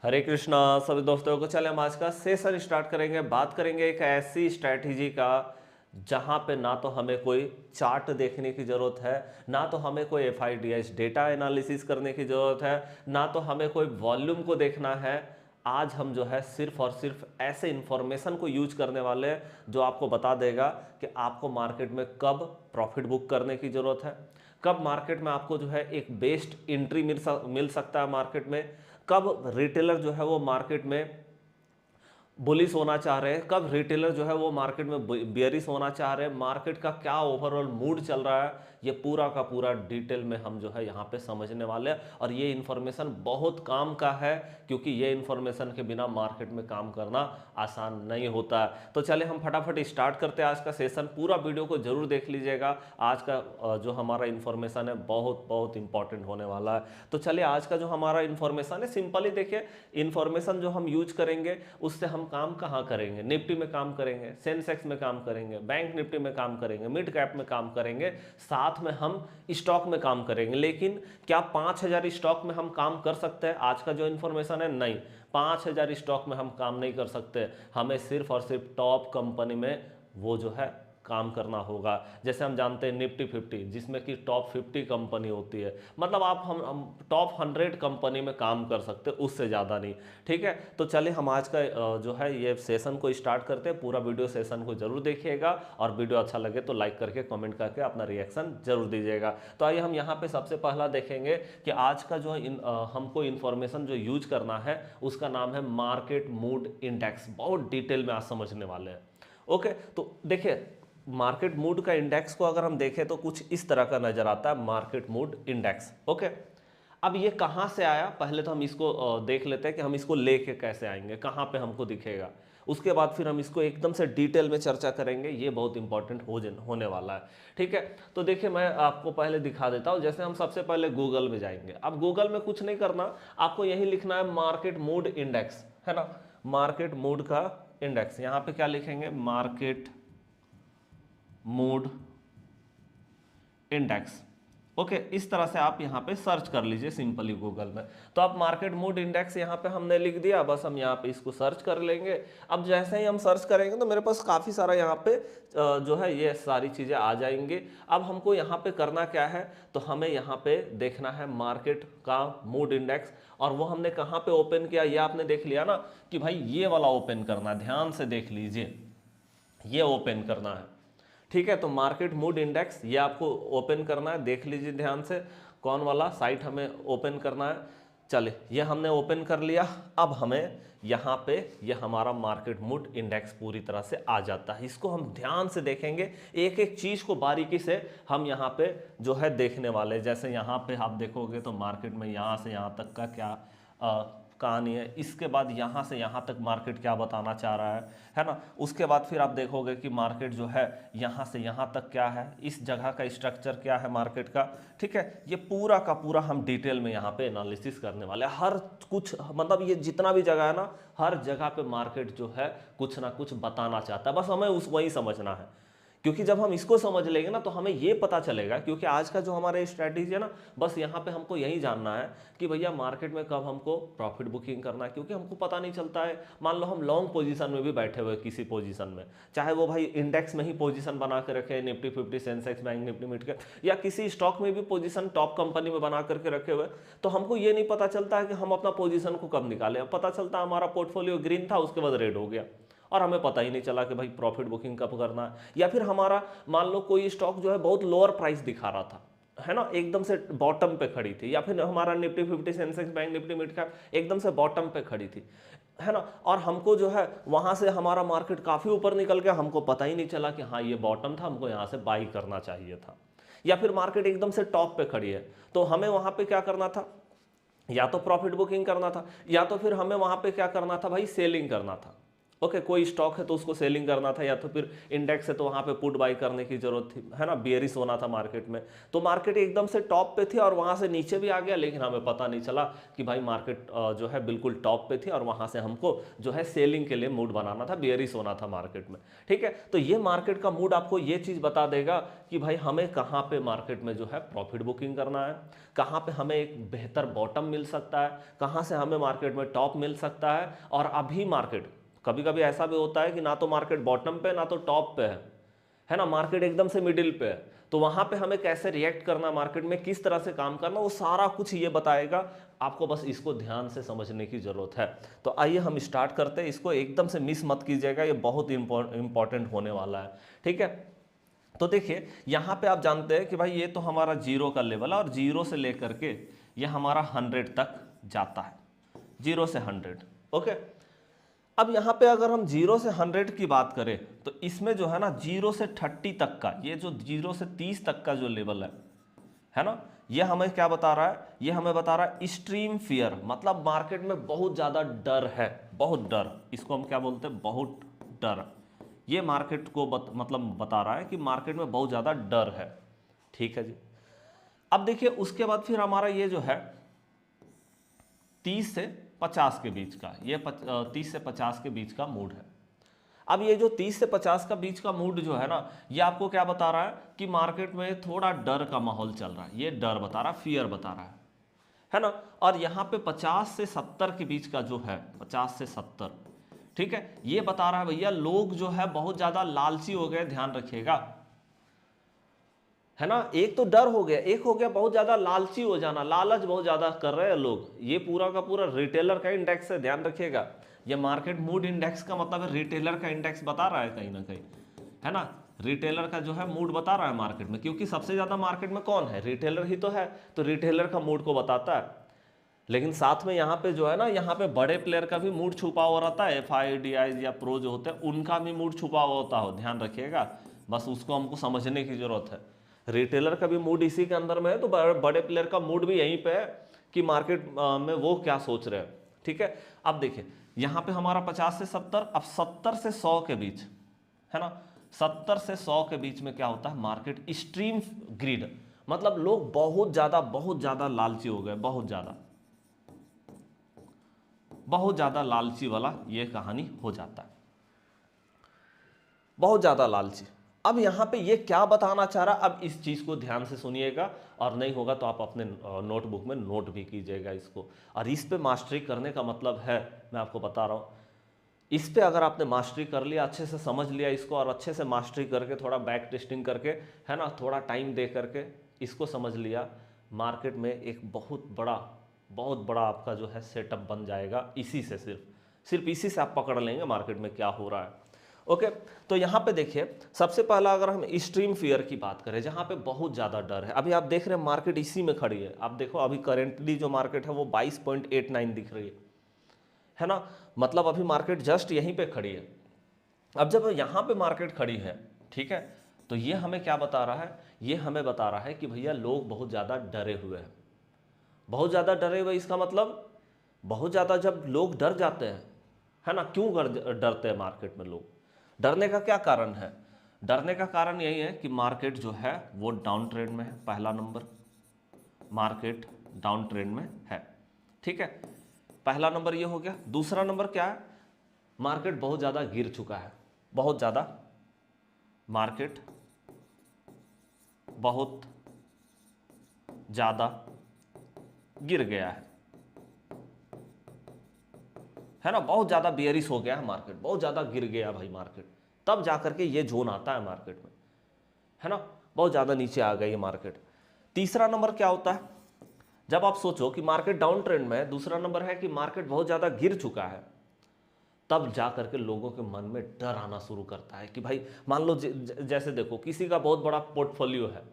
हरे कृष्णा सभी दोस्तों को। चले हम आज का सेशन स्टार्ट करेंगे। बात करेंगे एक ऐसी स्ट्रैटेजी का जहां पे ना तो हमें कोई चार्ट देखने की ज़रूरत है, ना तो हमें कोई एफआईडीएस डेटा एनालिसिस करने की ज़रूरत है, ना तो हमें कोई वॉल्यूम को देखना है। आज हम जो है सिर्फ और सिर्फ ऐसे इंफॉर्मेशन को यूज करने वाले हैं जो आपको बता देगा कि आपको मार्केट में कब प्रॉफिट बुक करने की ज़रूरत है, कब मार्केट में आपको जो है एक बेस्ट एंट्री मिल सकता है मार्केट में, कब रिटेलर जो है वो मार्केट में बुलिश होना चाह रहे हैं, कब रिटेलर जो है वो मार्केट में बियरिश होना चाह रहे हैं, मार्केट का क्या ओवरऑल मूड चल रहा है, ये पूरा का पूरा डिटेल में हम जो है यहाँ पे समझने वाले हैं। और ये इन्फॉर्मेशन बहुत काम का है क्योंकि ये इन्फॉर्मेशन के बिना मार्केट में काम करना आसान नहीं होता है। तो चलिए हम फटाफट स्टार्ट करते हैं आज का सेशन। पूरा वीडियो को जरूर देख लीजिएगा। आज का जो हमारा इन्फॉर्मेशन है बहुत बहुत इंपॉर्टेंट होने वाला है। तो चलिए आज का जो हमारा इन्फॉर्मेशन है सिंपली देखिए, इन्फॉर्मेशन जो हम यूज करेंगे उससे हम काम कहाँ करेंगे। निफ्टी में काम करेंगे, सेंसेक्स में काम करेंगे, बैंक निफ्टी में काम करेंगे, मिड कैप में काम करेंगे, साथ में हम स्टॉक में काम करेंगे। लेकिन क्या 5000 स्टॉक में हम काम कर सकते हैं? आज का जो इन्फॉर्मेशन है, नहीं, 5000 स्टॉक में हम काम नहीं कर सकते। हमें सिर्फ और सिर्फ टॉप कंपनी में वो जो है काम करना होगा। जैसे हम जानते हैं निफ्टी 50 जिसमें कि टॉप 50 कंपनी होती है, मतलब आप हम टॉप 100 कंपनी में काम कर सकते हैं, उससे ज़्यादा नहीं। ठीक है, तो चलिए हम आज का जो है ये सेशन को स्टार्ट करते हैं। पूरा वीडियो सेशन को जरूर देखिएगा और वीडियो अच्छा लगे तो लाइक करके कमेंट करके अपना रिएक्शन जरूर दीजिएगा। तो आइए हम यहाँ पे सबसे पहला देखेंगे कि आज का जो हमको इन्फॉर्मेशन जो यूज करना है उसका नाम है मार्केट मूड इंडेक्स। बहुत डिटेल में आज समझने वाले हैं। ओके, तो देखिए मार्केट मूड का इंडेक्स को अगर हम देखें तो कुछ इस तरह का नजर आता है, मार्केट मूड इंडेक्स। ओके, अब ये कहाँ से आया, पहले तो हम इसको देख लेते हैं कि हम इसको लेके कैसे आएंगे, कहाँ पे हमको दिखेगा। उसके बाद फिर हम इसको एकदम से डिटेल में चर्चा करेंगे। ये बहुत इंपॉर्टेंट होने वाला है। ठीक है, तो देखिए मैं आपको पहले दिखा देता हूँ। जैसे हम सबसे पहले गूगल में जाएंगे। अब गूगल में कुछ नहीं करना, आपको यही लिखना है मार्केट मूड इंडेक्स, है ना। मार्केट मूड का इंडेक्स, यहाँ पे क्या लिखेंगे, मार्केट मूड इंडेक्स। ओके, इस तरह से आप यहाँ पे सर्च कर लीजिए सिंपली गूगल में। तो आप मार्केट मूड इंडेक्स यहाँ पे हमने लिख दिया, बस हम यहाँ पे इसको सर्च कर लेंगे। अब जैसे ही हम सर्च करेंगे तो मेरे पास काफ़ी सारा यहाँ पे जो है ये सारी चीज़ें आ जाएंगी। अब हमको यहाँ पे करना क्या है, तो हमें यहाँ पे देखना है मार्केट का मूड इंडेक्स। और वो हमने कहाँ पे ओपन किया, ये आपने देख लिया ना कि भाई ये वाला ओपन करना है। ध्यान से देख लीजिए, ये ओपन करना है। ठीक है, तो मार्केट मूड इंडेक्स ये आपको ओपन करना है। देख लीजिए ध्यान से कौन वाला साइट हमें ओपन करना है। चले, ये हमने ओपन कर लिया। अब हमें यहाँ पे ये हमारा मार्केट मूड इंडेक्स पूरी तरह से आ जाता है। इसको हम ध्यान से देखेंगे, एक एक चीज़ को बारीकी से हम यहाँ पे जो है देखने वाले। जैसे यहाँ पे आप देखोगे तो मार्केट में यहाँ से यहाँ तक का क्या कहानी है, इसके बाद यहाँ से यहाँ तक मार्केट क्या बताना चाह रहा है ना। उसके बाद फिर आप देखोगे कि मार्केट जो है यहाँ से यहाँ तक क्या है, इस जगह का स्ट्रक्चर क्या है मार्केट का। ठीक है, ये पूरा का पूरा हम डिटेल में यहाँ पे एनालिसिस करने वाले हैं। हर कुछ, मतलब ये जितना भी जगह है ना, हर जगह पे मार्केट जो है कुछ ना कुछ बताना चाहता है, बस हमें वही समझना है। क्योंकि जब हम इसको समझ लेंगे ना तो हमें ये पता चलेगा, क्योंकि आज का जो हमारा स्ट्रैटेजी है ना, बस यहाँ पे हमको यही जानना है कि भैया मार्केट में कब हमको प्रॉफिट बुकिंग करना है। क्योंकि हमको पता नहीं चलता है, मान लो हम लॉन्ग पोजीशन में भी बैठे हुए किसी पोजीशन में, चाहे वो भाई इंडेक्स में ही पोजीशन बना के रखे, Nifty 50, Sensex, bank Nifty, mid cap, या किसी स्टॉक में भी पोजीशन टॉप कंपनी में बना करके रखे हुए, तो हमको ये नहीं पता चलता है कि हम अपना पोजीशन को कब निकालें। पता चलता है हमारा पोर्टफोलियो ग्रीन था, उसके बाद रेड हो गया और हमें पता ही नहीं चला कि भाई प्रॉफिट बुकिंग कब करना है। या फिर हमारा मान लो कोई स्टॉक जो है बहुत लोअर प्राइस दिखा रहा था, है ना, एकदम से बॉटम पे खड़ी थी, या फिर हमारा Nifty 50, Sensex, bank Nifty, mid cap एकदम से बॉटम पे खड़ी थी, है ना, और हमको जो है वहां से हमारा मार्केट काफी ऊपर निकल गया, हमको पता ही नहीं चला कि हाँ ये बॉटम था, हमको यहाँ से बाई करना चाहिए था। या फिर मार्केट एकदम से टॉप पे खड़ी है, तो हमें वहां पे क्या करना था, या तो प्रॉफिट बुकिंग करना था, या तो फिर हमें वहां पे क्या करना था भाई, सेलिंग करना था। ओके, कोई स्टॉक है तो उसको सेलिंग करना था, या तो फिर इंडेक्स है तो वहां पे पुट बाई करने की जरूरत थी, है ना, बियरिश होना था मार्केट में। तो मार्केट एकदम से टॉप पे थी और वहां से नीचे भी आ गया, लेकिन हमें पता नहीं चला कि भाई मार्केट जो है बिल्कुल टॉप पे थी और वहां से हमको जो है सेलिंग के लिए मूड बनाना था, बियरिश होना था मार्केट में। ठीक है, तो ये मार्केट का मूड आपको ये चीज बता देगा कि भाई हमें कहाँ पे मार्केट में जो है प्रॉफिट बुकिंग करना है, कहाँ पे हमें एक बेहतर बॉटम मिल सकता है, कहाँ से हमें मार्केट में टॉप मिल सकता है। और अभी मार्केट कभी कभी ऐसा भी होता है कि ना तो मार्केट बॉटम पे ना तो टॉप पे है ना, मार्केट एकदम से मिडिल पे है। तो वहां पे हमें कैसे रिएक्ट करना, मार्केट में किस तरह से काम करना, वो सारा कुछ ये बताएगा आपको, बस इसको ध्यान से समझने की जरूरत है। तो आइए हम स्टार्ट करते हैं, इसको एकदम से मिस मत कीजिएगा, ये बहुत इंपॉर्टेंट होने वाला है। ठीक है, तो देखिए यहाँ पे आप जानते हैं कि भाई ये तो हमारा जीरो का लेवल है और जीरो से लेकर के ये हमारा 100 तक जाता है, जीरो से 100। ओके, अब यहाँ पे अगर हम 0 से 100 की बात करें तो इसमें जो है ना 0 से 30 तक का, ये जो 0 से 30 तक का जो लेवल है ना, ये हमें क्या बता रहा है, ये हमें बता रहा है एक्सट्रीम फियर, मतलब मार्केट में बहुत ज़्यादा डर है, बहुत डर, इसको हम क्या बोलते हैं, बहुत डर। ये मार्केट को मतलब बता रहा है कि मार्केट में बहुत ज़्यादा डर है। ठीक है जी, अब देखिए उसके बाद फिर हमारा ये जो है 30 से 50 के बीच का, ये 30 से 50 के बीच का मूड है। अब ये जो 30 से 50 का बीच का मूड जो है ना, ये आपको क्या बता रहा है कि मार्केट में थोड़ा डर का माहौल चल रहा है, ये डर बता रहा है, फियर बता रहा है ना। और यहाँ पे 50 से 70 के बीच का जो है, 50 से 70, ठीक है, ये बता रहा है भैया लोग जो है बहुत ज्यादा लालची हो गए, ध्यान रखिएगा, है ना। एक तो डर हो गया, एक हो गया बहुत ज्यादा लालची हो जाना, लालच बहुत ज्यादा कर रहे हैं लोग। ये पूरा का पूरा रिटेलर का इंडेक्स है, ध्यान रखिएगा। ये मार्केट मूड इंडेक्स का मतलब है रिटेलर का इंडेक्स बता रहा है कहीं ना कहीं, है ना। रिटेलर का जो है मूड बता रहा है मार्केट में, क्योंकि सबसे ज्यादा मार्केट में कौन है, रिटेलर ही तो है, तो रिटेलर का मूड को बताता है। लेकिन साथ में यहाँ पे जो है ना, यहाँ पे बड़े प्लेयर का भी मूड छुपा हुआ रहता है, FIDIs या प्रो जो होते हैं उनका भी मूड छुपा हुआ होता हो, ध्यान रखिएगा, बस उसको हमको समझने की जरूरत है। रिटेलर का भी मूड इसी के अंदर में है, तो बड़े प्लेयर का मूड भी यहीं पे है कि मार्केट में वो क्या सोच रहे हैं। ठीक है, अब देखिए यहाँ पे हमारा 50 से 70, अब 70 से 100 के बीच, है ना, 70 से 100 के बीच में क्या होता है, मार्केट एक्सट्रीम ग्रीड, मतलब लोग बहुत ज्यादा लालची हो गए, बहुत ज्यादा लालची वाला ये कहानी हो जाता है, बहुत ज्यादा लालची। अब यहां पे ये क्या बताना चाह रहा, अब इस चीज को ध्यान से सुनिएगा, और नहीं होगा तो आप अपने नोटबुक में नोट भी कीजिएगा इसको। और इस पे मास्टरी करने का मतलब है, मैं आपको बता रहा हूं, इस पे अगर आपने मास्टरी कर लिया, अच्छे से समझ लिया इसको, और अच्छे से मास्टरी करके थोड़ा बैक टेस्टिंग करके, है ना, थोड़ा टाइम दे करके इसको समझ लिया, मार्केट में एक बहुत बड़ा आपका जो है सेटअप बन जाएगा। इसी से सिर्फ इसी से आप पकड़ लेंगे मार्केट में क्या हो रहा है। ओके, तो यहाँ पे देखिए सबसे पहला अगर हम एक्सट्रीम फियर की बात करें, जहाँ पे बहुत ज़्यादा डर है, अभी आप देख रहे हैं मार्केट इसी में खड़ी है। आप देखो अभी करेंटली जो मार्केट है वो 22.89 दिख रही है ना, मतलब अभी मार्केट जस्ट यहीं पे खड़ी है। अब जब यहाँ पे मार्केट खड़ी है, ठीक है, तो ये हमें क्या बता रहा है, ये हमें बता रहा है कि भैया लोग बहुत ज़्यादा डरे हुए हैं, बहुत ज़्यादा डरे हुए। इसका मतलब बहुत ज़्यादा जब लोग डर जाते हैं, है ना, क्यों डरते हैं मार्केट में लोग, डरने का क्या कारण है, डरने का कारण यही है कि मार्केट जो है वो डाउन ट्रेंड में है, पहला नंबर, मार्केट डाउन ट्रेंड में है। ठीक है, पहला नंबर ये हो गया। दूसरा नंबर क्या है, मार्केट बहुत ज़्यादा गिर चुका है, बहुत ज़्यादा मार्केट बहुत ज़्यादा गिर गया है ना, बहुत ज़्यादा बियरिश हो गया है मार्केट, बहुत ज़्यादा गिर गया भाई मार्केट, तब जाकर के ये जोन आता है मार्केट में, है ना, बहुत ज़्यादा नीचे आ गई है मार्केट। तीसरा नंबर क्या होता है, जब आप सोचो कि मार्केट डाउन ट्रेंड में है, दूसरा नंबर है कि मार्केट बहुत ज़्यादा गिर चुका है, तब जा करके लोगों के मन में डर आना शुरू करता है कि भाई मान लो जैसे देखो किसी का बहुत बड़ा पोर्टफोलियो है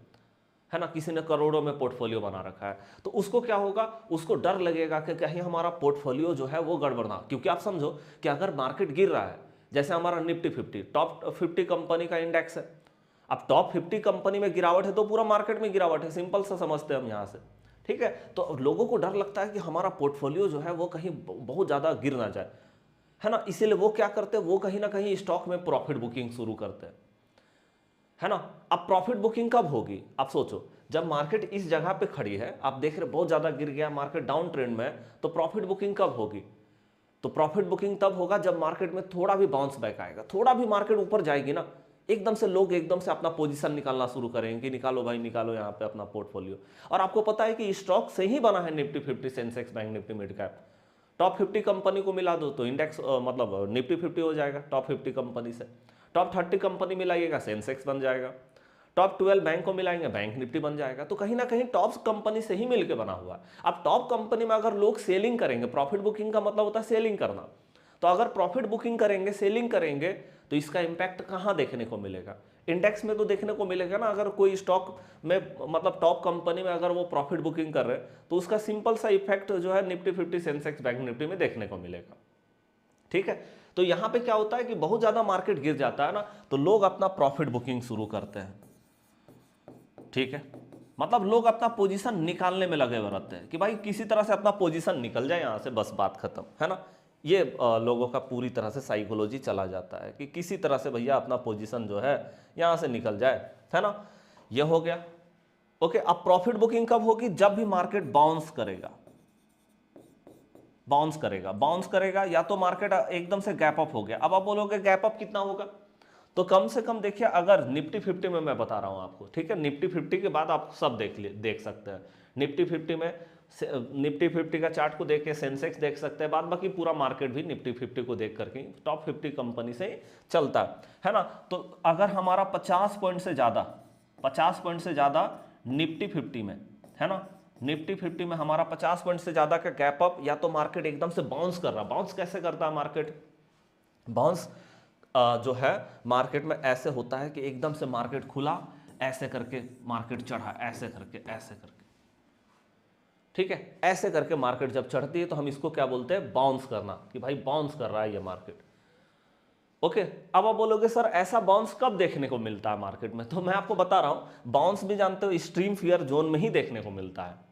ना, किसी ने करोड़ों में पोर्टफोलियो बना रखा है, तो उसको क्या होगा, उसको डर लगेगा कि कहीं हमारा पोर्टफोलियो जो है वो गड़बड़ ना, क्योंकि आप समझो कि अगर मार्केट गिर रहा है, जैसे हमारा निफ्टी 50 टॉप 50 कंपनी का इंडेक्स है, अब टॉप 50 कंपनी में गिरावट है तो पूरा मार्केट में गिरावट है, सिंपल सा समझते हैं हम यहाँ से। ठीक है, तो लोगों को डर लगता है कि हमारा पोर्टफोलियो जो है वो कहीं बहुत ज़्यादा गिर ना जाए, है ना। इसीलिए वो क्या करते हैं, वो कहीं ना कहीं स्टॉक में प्रॉफिट बुकिंग शुरू करते हैं, है ना। अब प्रॉफिट बुकिंग कब होगी, आप सोचो, जब मार्केट इस जगह पे खड़ी है, आप देख रहे बहुत ज्यादा गिर गया, मार्केट डाउन ट्रेंड में है, तो प्रॉफिट बुकिंग कब होगी, तो प्रॉफिट बुकिंग तब होगा जब मार्केट में थोड़ा भी बाउंस बैक आएगा, थोड़ा भी मार्केट ऊपर जाएगी ना, एकदम से लोग एकदम से अपना पोजीशन निकालना शुरू करेंगे कि निकालो भाई निकालो यहाँ पे अपना पोर्टफोलियो। और आपको पता है कि स्टॉक से ही बना है Nifty 50, Sensex, bank Nifty, mid cap. Top 50 company को मिला दो तो इंडेक्स मतलब निफ्टी 50 हो जाएगा टॉप 50 कंपनी से। टॉप 30 कंपनी मिलाइएगा, सेंसेक्स बन जाएगा। टॉप 12 बैंक को मिलाएंगे, बैंक निफ्टी बन जाएगा। तो कहीं ना कहीं टॉप कंपनी से ही मिलकर बना हुआ है। अब टॉप कंपनी में अगर लोग सेलिंग करेंगे, प्रॉफिट बुकिंग का मतलब होता है सेलिंग करना, तो अगर प्रॉफिट बुकिंग करेंगे, सेलिंग करेंगे, तो इसका इंपैक्ट कहां देखने को मिलेगा, इंडेक्स में तो देखने को मिलेगा ना। अगर कोई स्टॉक में मतलब टॉप कंपनी में अगर वो प्रॉफिट बुकिंग कर रहे हैं, तो उसका सिंपल सा इफेक्ट जो है निफ्टी 50, सेंसेक्स, बैंक निफ्टी में देखने को मिलेगा, ठीक है। तो यहां पे क्या होता है कि बहुत ज्यादा मार्केट गिर जाता है ना, तो लोग अपना प्रॉफिट बुकिंग शुरू करते हैं, ठीक है। मतलब लोग अपना पोजीशन निकालने में लगे हुए रहते हैं कि भाई किसी तरह से अपना पोजीशन निकल जाए यहां से, बस बात खत्म, है ना। ये लोगों का पूरी तरह से साइकोलॉजी चला जाता है कि किसी तरह से भैया अपना पोजीशन जो है यहां से निकल जाए, है ना। ये हो गया, ओके। अब प्रॉफिट बुकिंग कब होगी, जब भी मार्केट बाउंस करेगा, बाउंस करेगा, बाउंस करेगा, या तो मार्केट एकदम से गैप अप हो गया। अब आप बोलोगे गैप अप कितना होगा, तो कम से कम देखिए, अगर निफ्टी 50 में मैं बता रहा हूं आपको, ठीक है, निफ्टी 50 के बाद आप सब देख सकते हैं। निफ्टी 50 में निफ्टी 50 का चार्ट को देख के सेंसेक्स देख सकते हैं, बाद बाकी पूरा मार्केट भी निफ्टी 50 को देख करके टॉप 50 कंपनी से ही चलता है ना। तो अगर हमारा 50 पॉइंट से ज़्यादा, 50 पॉइंट से ज़्यादा निफ्टी 50 में, है ना, निफ्टी 50 में हमारा 50 पॉइंट से ज़्यादा का गैप अप, या तो मार्केट एकदम से बाउंस कर रहा, बाउंस कैसे करता है मार्केट, बाउंस जो है मार्केट में ऐसे होता है कि एकदम से मार्केट खुला, ऐसे करके मार्केट चढ़ा, ऐसे करके, ऐसे करके, ठीक है, ऐसे करके मार्केट जब चढ़ती है तो हम इसको क्या बोलते हैं, बाउंस करना, कि भाई बाउंस कर रहा है ये मार्केट, ओके। अब आप बोलोगे सर ऐसा बाउंस कब देखने को मिलता है मार्केट में, तो मैं आपको बता रहा हूं, बाउंस भी जानते हो एक्सट्रीम फियर जोन में ही देखने को मिलता है।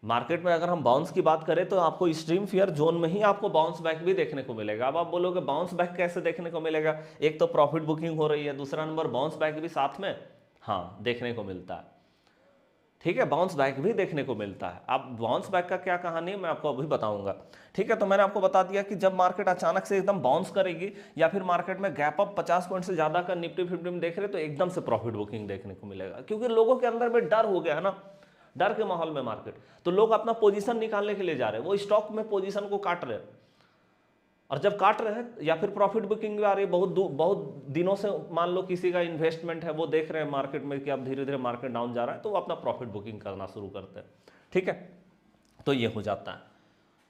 मार्केट में अगर हम बाउंस की बात करें तो आपको एक्सट्रीम फियर जोन में ही आपको बाउंस बैक भी देखने को मिलेगा। अब आप बोलोगे बाउंस बैक कैसे देखने को मिलेगा, एक तो प्रॉफिट बुकिंग हो रही है, दूसरा नंबर बाउंस बैक भी साथ में, हाँ, देखने को मिलता है, ठीक है, बाउंस बैक भी देखने को मिलता है। अब बाउंस बैक का क्या कहानी है मैं आपको अभी बताऊंगा, ठीक है। तो मैंने आपको बता दिया कि जब मार्केट अचानक से एकदम बाउंस करेगी, या फिर मार्केट में गैप अप 50 पॉइंट से ज्यादा का निफ्टी 50 में देख रहे तो एकदम से प्रॉफिट बुकिंग देखने को मिलेगा, क्योंकि लोगों के अंदर में डर हो गया है ना, डर के माहौल में मार्केट, तो लोग अपना पोजीशन निकालने के लिए जा रहे हैं, वो स्टॉक में पोजीशन को काट रहे हैं, और जब काट रहे हैं या फिर प्रॉफिट बुकिंग भी आ रही है, बहुत दिनों से मान लो किसी का इन्वेस्टमेंट है, वो देख रहे हैं मार्केट में कि अब धीरे धीरे मार्केट डाउन जा रहा है, तो वो अपना प्रॉफिट बुकिंग करना शुरू करते हैं, ठीक है। तो ये हो जाता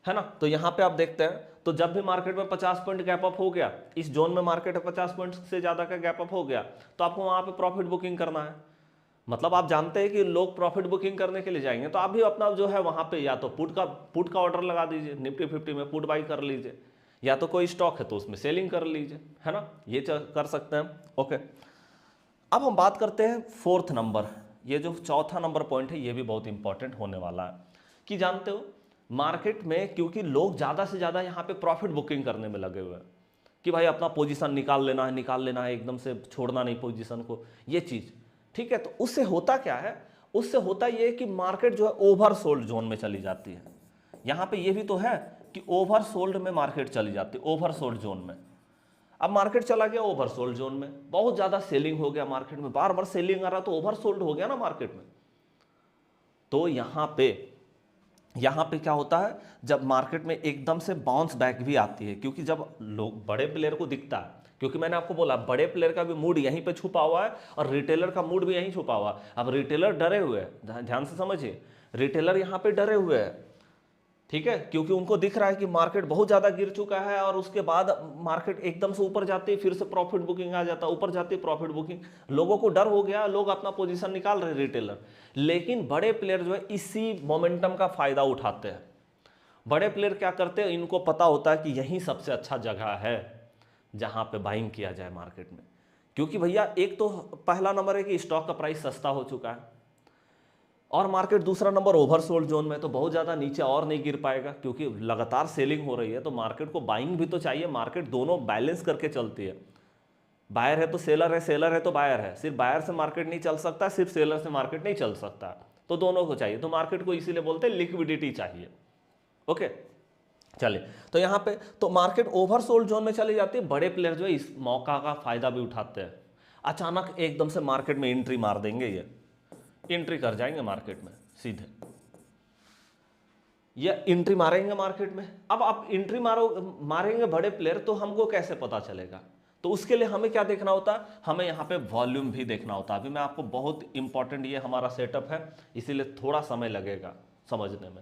है ना। तो यहां पे आप देखते हैं, तो जब भी मार्केट में 50 पॉइंट गैप अप हो गया, इस जोन में मार्केट 50 पॉइंट से ज्यादा का गैप अप हो गया, तो आपको वहां पे प्रॉफिट बुकिंग करना है। मतलब आप जानते हैं कि लोग प्रॉफिट बुकिंग करने के लिए जाएंगे, तो आप भी अपना जो है वहां पे या तो पुट का ऑर्डर लगा दीजिए, निफ्टी 50 में पुट बाई कर लीजिए, या तो कोई स्टॉक है तो उसमें सेलिंग कर लीजिए, है ना, ये कर सकते हैं, ओके। अब हम बात करते हैं फोर्थ नंबर, ये जो चौथा नंबर पॉइंट है, ये भी बहुत इंपॉर्टेंट होने वाला है, कि जानते हो मार्केट में क्योंकि लोग ज्यादा से ज्यादा यहाँ पे प्रॉफिट बुकिंग करने में लगे हुए हैं, कि भाई अपना पोजीशन निकाल लेना है, एकदम से छोड़ना नहीं पोजीशन को, ये चीज, ठीक है। तो उससे होता क्या है, उससे होता ये कि मार्केट जो है ओवरसोल्ड जोन में चली जाती है। यहां पे ये भी तो है कि ओवरसोल्ड में मार्केट चली जाती है, ओवरसोल्ड जोन में। अब मार्केट चला गया ओवरसोल्ड जोन में, बहुत ज्यादा सेलिंग हो गया मार्केट में, बार बार सेलिंग आ रहा, तो ओवरसोल्ड हो गया ना मार्केट में। तो यहां पे क्या होता है, जब मार्केट में एकदम से बाउंस बैक भी आती है, क्योंकि जब लोग बड़े प्लेयर को दिखता है, क्योंकि मैंने आपको बोला बड़े प्लेयर का भी मूड यहीं पे छुपा हुआ है और रिटेलर का मूड भी यहीं छुपा हुआ है। अब रिटेलर डरे हुए हैं, ध्यान से समझिए, रिटेलर यहां पे डरे हुए हैं, ठीक है, क्योंकि उनको दिख रहा है कि मार्केट बहुत ज्यादा गिर चुका है, और उसके बाद मार्केट एकदम से ऊपर जाती है, फिर से प्रॉफिट बुकिंग आ जाता है, ऊपर जाती है प्रॉफिट बुकिंग, लोगों को डर हो गया, लोग अपना पोजीशन निकाल रहे रिटेलर। लेकिन बड़े प्लेयर जो है इसी मोमेंटम का फायदा उठाते हैं। बड़े प्लेयर क्या करते हैं, इनको पता होता है कि यही सबसे अच्छा जगह है जहां पे बाइंग किया जाए मार्केट में, क्योंकि भैया एक तो पहला नंबर है कि स्टॉक का प्राइस सस्ता हो चुका है, और मार्केट दूसरा नंबर ओवरसोल्ड जोन में, तो बहुत ज़्यादा नीचे और नहीं गिर पाएगा क्योंकि लगातार सेलिंग हो रही है, तो मार्केट को बाइंग भी तो चाहिए। मार्केट दोनों बैलेंस करके चलती है, बायर है तो सेलर है, सेलर है तो बायर है। सिर्फ बायर से मार्केट नहीं चल सकता, सिर्फ सेलर से मार्केट नहीं चल सकता, तो दोनों को चाहिए। तो मार्केट को इसीलिए बोलते हैं लिक्विडिटी चाहिए। ओके चलिए, तो यहाँ पे तो मार्केट ओवरसोल्ड जोन में चली जाती है। बड़े प्लेयर जो है इस मौका का फायदा भी उठाते हैं, अचानक एकदम से मार्केट में एंट्री मार देंगे, ये एंट्री कर जाएंगे मार्केट में सीधे, या एंट्री मारेंगे मार्केट में। अब आप एंट्री मारेंगे बड़े प्लेयर, तो हमको कैसे पता चलेगा? तो उसके लिए हमें क्या देखना होता है? हमें यहाँ पे वॉल्यूम भी देखना होता है। अभी मैं आपको, बहुत इंपॉर्टेंट ये हमारा सेटअप है, इसीलिए थोड़ा समय लगेगा समझने में,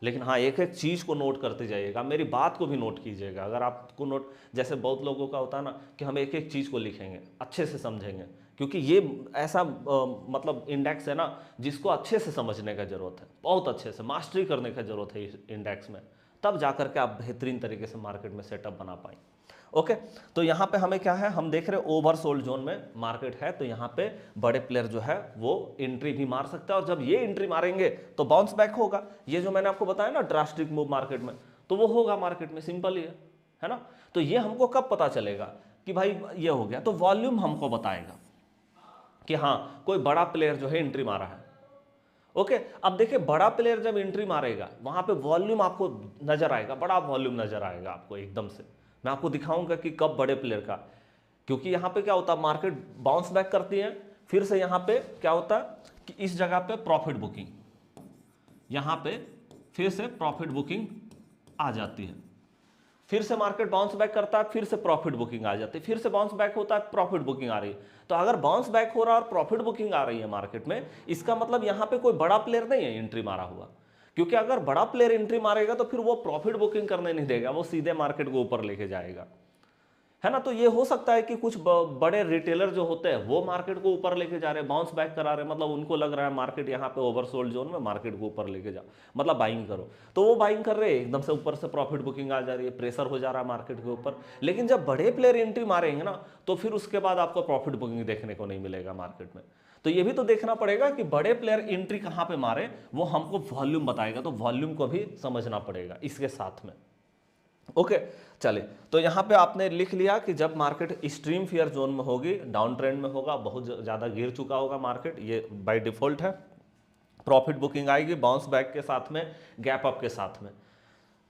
लेकिन हाँ एक एक चीज़ को नोट करते जाइएगा, मेरी बात को भी नोट कीजिएगा। अगर आपको नोट, जैसे बहुत लोगों का होता है ना कि हम एक एक चीज़ को लिखेंगे, अच्छे से समझेंगे, क्योंकि ये ऐसा मतलब इंडेक्स है ना जिसको अच्छे से समझने का जरूरत है, बहुत अच्छे से मास्टरी करने का जरूरत है इस इंडेक्स में, तब जाकर के आप बेहतरीन तरीके से मार्केट में सेटअप बना पाएंगे। ओके, तो यहाँ पे हमें क्या है, हम देख रहे हैं ओवरसोल्ड जोन में मार्केट है, तो यहाँ पे बड़े प्लेयर जो है वो एंट्री भी मार सकता है, और जब ये एंट्री मारेंगे तो बाउंस बैक होगा। ये जो मैंने आपको बताया ना ड्रास्टिक मूव मार्केट में, तो वो होगा मार्केट में, सिंपल ही है ना। तो ये हमको कब पता चलेगा कि भाई ये हो गया? तो वॉल्यूम हमको बताएगा कि हाँ कोई बड़ा प्लेयर जो है एंट्री मारा है। ओके, अब देखिए बड़ा प्लेयर जब एंट्री मारेगा वहां पे वॉल्यूम आपको नजर आएगा, बड़ा वॉल्यूम नजर आएगा आपको एकदम से। मैं आपको दिखाऊंगा कि कब बड़े प्लेयर का, क्योंकि यहां पे क्या होता है, मार्केट बाउंस बैक करती है, फिर से यहां पे क्या होता है कि इस जगह पे प्रॉफिट बुकिंग, यहां पे फिर से प्रॉफिट बुकिंग आ जाती है, फिर से मार्केट बाउंस बैक करता है, फिर से प्रॉफिट बुकिंग आ जाती है, फिर से बाउंस बैक होता है, प्रॉफिट बुकिंग आ रही है। तो अगर बाउंस बैक हो रहा है और प्रॉफिट बुकिंग आ रही है मार्केट में, इसका मतलब यहां पे कोई बड़ा प्लेयर नहीं है एंट्री मारा हुआ, क्योंकि अगर बड़ा प्लेयर एंट्री मारेगा तो फिर वो प्रॉफिट बुकिंग करने नहीं देगा, वो सीधे मार्केट को ऊपर लेके जाएगा, है ना। तो ये हो सकता है कि कुछ बड़े रिटेलर जो होते हैं वो मार्केट को ऊपर लेके जा रहे हैं, बाउंस बैक करा रहे हैं, मतलब उनको लग रहा है मार्केट यहाँ पे ओवरसोल्ड जोन में, मार्केट को ऊपर लेके जाओ, मतलब बाइंग करो, तो वो बाइंग कर रहे हैं, एकदम से ऊपर से प्रॉफिट बुकिंग आ जा रही है, प्रेशर हो जा रहा है मार्केट के ऊपर। लेकिन जब बड़े प्लेयर एंट्री मारेंगे ना, तो फिर उसके बाद आपको प्रॉफिट बुकिंग देखने को नहीं मिलेगा मार्केट में। तो ये भी तो देखना पड़ेगा कि बड़े प्लेयर एंट्री कहाँ पे मारे, वो हमको वॉल्यूम बताएगा, तो वॉल्यूम को भी समझना पड़ेगा इसके साथ में। ओके चलिए, तो यहाँ पे आपने लिख लिया कि जब मार्केट एक्सट्रीम फियर जोन में होगी, डाउन ट्रेंड में होगा, बहुत ज़्यादा गिर चुका होगा मार्केट, ये बाय डिफॉल्ट है, प्रॉफिट बुकिंग आएगी बाउंस बैक के साथ में, गैप अप के साथ में,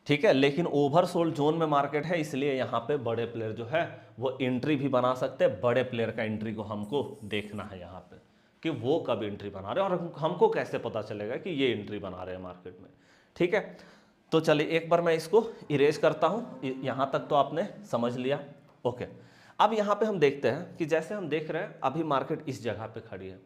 ठीक है। लेकिन ओवरसोल्ड जोन में मार्केट है, इसलिए यहाँ पे बड़े प्लेयर जो है वो एंट्री भी बना सकते हैं। बड़े प्लेयर का एंट्री को हमको देखना है यहाँ पे कि वो कब एंट्री बना रहे हैं, और हमको कैसे पता चलेगा कि ये एंट्री बना रहे हैं मार्केट में, ठीक है। तो चलिए एक बार मैं इसको इरेज करता हूं, यहां तक तो आपने समझ लिया। ओके, अब यहां पे हम देखते हैं कि जैसे हम देख रहे हैं अभी मार्केट इस जगह पे खड़ी है,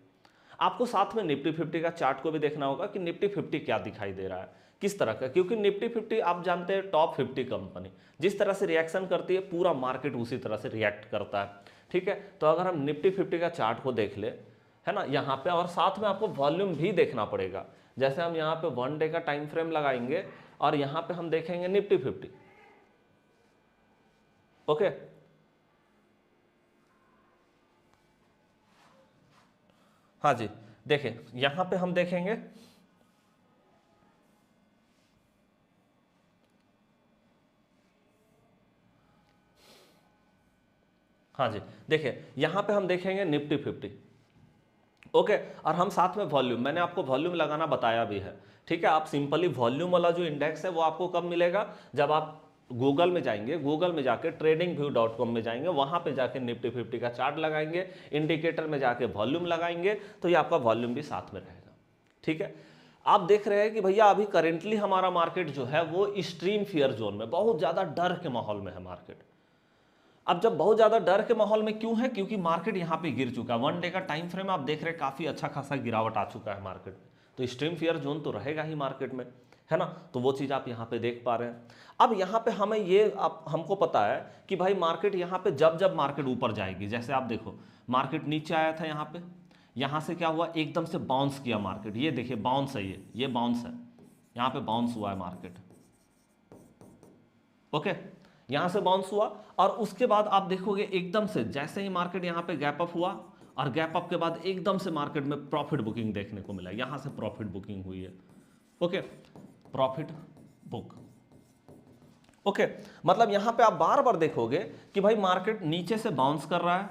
आपको साथ में निफ्टी 50 का चार्ट को भी देखना होगा कि निफ्टी 50 क्या दिखाई दे रहा है, किस तरह का, क्योंकि निफ्टी 50 आप जानते हैं टॉप 50 कंपनी जिस तरह से रिएक्शन करती है, पूरा मार्केट उसी तरह से रिएक्ट करता है, ठीक है। तो अगर हम निफ्टी 50 का चार्ट को देख ले, है ना, यहाँ पे, और साथ में आपको वॉल्यूम भी देखना पड़ेगा। जैसे हम यहाँ पे 1 डे का टाइम फ्रेम लगाएंगे और यहां पे हम देखेंगे निफ्टी 50, ओके। हाँ जी, देखिए यहां पे हम देखेंगे, हाँ जी देखिए यहां पे हम देखेंगे निफ्टी 50, ओके। और हम साथ में वॉल्यूम, मैंने आपको वॉल्यूम लगाना बताया भी है, ठीक है। आप सिंपली वॉल्यूम वाला जो इंडेक्स है वो आपको कब मिलेगा, जब आप गूगल में जाएंगे, गूगल में जाके tradingview.com में जाएंगे, वहां पे जाके निफ्टी 50 का चार्ट लगाएंगे, इंडिकेटर में जाके वॉल्यूम लगाएंगे, तो ये आपका वॉल्यूम भी साथ में रहेगा, ठीक है। आप देख रहे हैं कि भैया अभी करेंटली हमारा मार्केट जो है वो एक्सट्रीम फियर जोन में, बहुत ज्यादा डर के माहौल में है मार्केट। अब जब बहुत ज्यादा डर के माहौल में क्यों है, क्योंकि मार्केट यहां पे गिर चुका है, 1 डे का टाइम फ्रेम आप देख रहे हैं, काफी अच्छा खासा गिरावट आ चुका है मार्केट में, तो एक्सट्रीम फियर जोन तो रहेगा ही मार्केट में, है ना। तो वो चीज आप यहां पे देख पा रहे हैं। अब यहां पे हमें ये हमको पता है कि भाई मार्केट यहां पे जब जब मार्केट ऊपर जाएगी, जैसे आप देखो मार्केट नीचे आया था यहां पे, यहां से क्या हुआ, एकदम से बाउंस किया मार्केट, ये देखिए बाउंस है, ये बाउंस है, यहां पे बाउंस हुआ है मार्केट, ओके। यहां से बाउंस हुआ और उसके बाद आप देखोगे एकदम से जैसे ही मार्केट यहां पे गैप अप हुआ और गैप अप के बाद एकदम से मार्केट में प्रॉफिट बुकिंग देखने को मिला, यहां से प्रॉफिट बुकिंग हुई है। Okay, profit book. ओके, मतलब यहां पे आप बार बार देखोगे कि भाई मार्केट नीचे से बाउंस कर रहा है,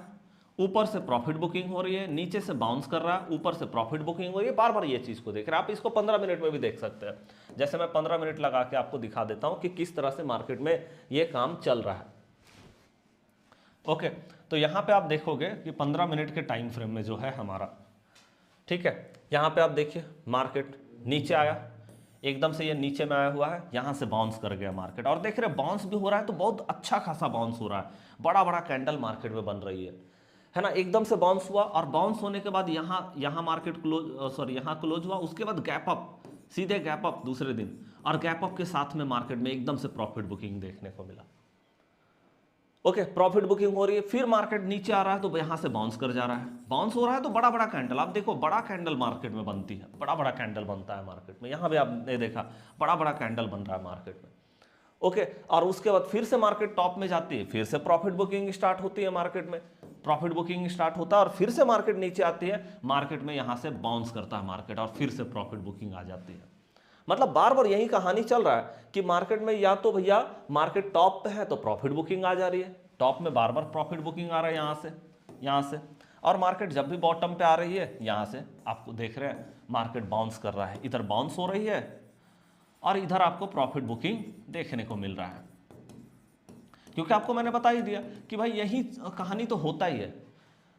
ऊपर से प्रॉफिट बुकिंग हो रही है, नीचे से बाउंस कर रहा है, ऊपर से प्रॉफिट बुकिंग हो रही है, बार बार ये चीज को देख रहे हैं आप। इसको 15 मिनट में भी देख सकते हैं। जैसे मैं 15 मिनट लगा के आपको दिखा देता हूं कि किस तरह से मार्केट में ये काम चल रहा है। ओके, तो यहां पे आप देखोगे कि 15 मिनट के टाइम फ्रेम में जो है हमारा, ठीक है, यहां पे आप देखिए मार्केट नीचे आया, एकदम से ये नीचे में आया हुआ है, यहां से बाउंस कर गया मार्केट, और देख रहे बाउंस भी हो रहा है तो बहुत अच्छा खासा बाउंस हो रहा है, बड़ा बड़ा कैंडल मार्केट में बन रही है ना। एकदम से बाउंस हुआ, और बाउंस होने के बाद यहां मार्केट क्लोज, सॉरी यहां क्लोज हुआ, उसके बाद गैप अप, सीधे गैप अप दूसरे दिन, और गैप अप के साथ में मार्केट में एकदम से प्रॉफिट बुकिंग देखने को मिला। ओके, प्रॉफिट बुकिंग हो रही है, फिर मार्केट नीचे आ रहा है तो यहां से बाउंस कर जा रहा है, बाउंस हो रहा है तो बड़ा बड़ा कैंडल, आप देखो बड़ा कैंडल मार्केट में बनती है, बड़ा बड़ा कैंडल बनता है मार्केट में, यहां भी आपने देखा बड़ा बड़ा कैंडल बन रहा है मार्केट में। ओके, और उसके बाद फिर से मार्केट टॉप में जाती है, फिर से प्रॉफिट बुकिंग स्टार्ट होती है मार्केट में, प्रॉफिट बुकिंग स्टार्ट होता है, और फिर से मार्केट नीचे आती है, मार्केट में यहां से बाउंस करता है मार्केट, और फिर से प्रॉफिट बुकिंग आ जाती है। मतलब बार बार यही कहानी चल रहा है कि मार्केट में या तो भैया मार्केट टॉप पे है तो प्रॉफिट बुकिंग आ जा रही है, टॉप में बार बार प्रॉफिट बुकिंग आ रहा है यहां से, और मार्केट जब भी बॉटम पे आ रही है यहां से आपको देख रहे हैं मार्केट बाउंस कर रहा है, इधर बाउंस हो रही है और इधर आपको प्रॉफिट बुकिंग देखने को मिल रहा है। क्योंकि आपको मैंने बता ही दिया कि भाई यही कहानी तो होता ही है,